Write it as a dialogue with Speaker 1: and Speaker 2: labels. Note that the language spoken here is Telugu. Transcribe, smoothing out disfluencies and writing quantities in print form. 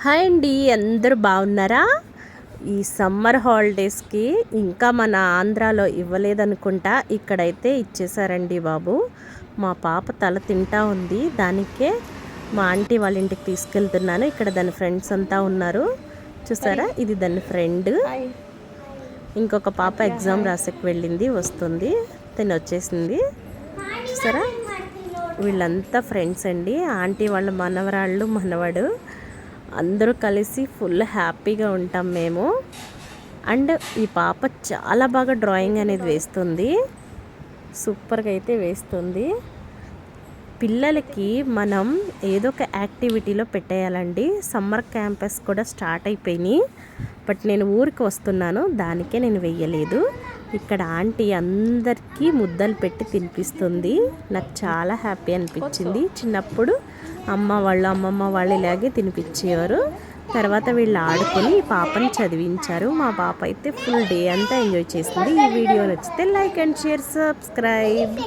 Speaker 1: హాయ్ అండి, అందరూ బాగున్నారా? ఈ సమ్మర్ హాలిడేస్కి ఇంకా మన ఆంధ్రాలో ఇవ్వలేదనుకుంటా, ఇక్కడైతే ఇచ్చేసారండి బాబు. మా పాప తల తింటా ఉంది, దానికే మా ఆంటీ వాళ్ళ ఇంటికి తీసుకెళ్తున్నాను. ఇక్కడ దాని ఫ్రెండ్స్ అంతా ఉన్నారు, చూసారా? ఇది దాని ఫ్రెండ్. ఇంకొక పాప ఎగ్జామ్ రాసేకి వెళ్ళింది, వస్తుంది, తను వచ్చేసింది. చూసారా, వీళ్ళంతా ఫ్రెండ్స్ అండి. ఆంటీ వాళ్ళ మనవరాళ్ళు, మనవడు అందరూ కలిసి ఫుల్ హ్యాపీగా ఉంటాం మేము. అండ్ ఈ పాప చాలా బాగా డ్రాయింగ్ అనేది వేస్తుంది, సూపర్గా అయితే వేస్తుంది. పిల్లలకి మనం ఏదో ఒక యాక్టివిటీలో పెట్టేయాలండి. సమ్మర్ క్యాంపస్ కూడా స్టార్ట్ అయిపోయినాయి, బట్ నేను ఊరికి వస్తున్నాను, దానికే నేను వెయ్యలేదు. ఇక్కడ ఆంటీ అందరికీ ముద్దలు పెట్టి తినిపిస్తుంది. నాకు చాలా హ్యాపీ అనిపించింది. చిన్నప్పుడు అమ్మమ్మ వాళ్ళు ఇలాగే తినిపించేవారు. తర్వాత వీళ్ళు ఆడుకొని ఈ పాపని చదివించారు. మా పాప అయితే ఫుల్ డే అంతా ఎంజాయ్ చేసింది. ఈ వీడియో నచ్చితే లైక్ అండ్ షేర్, సబ్స్క్రైబ్.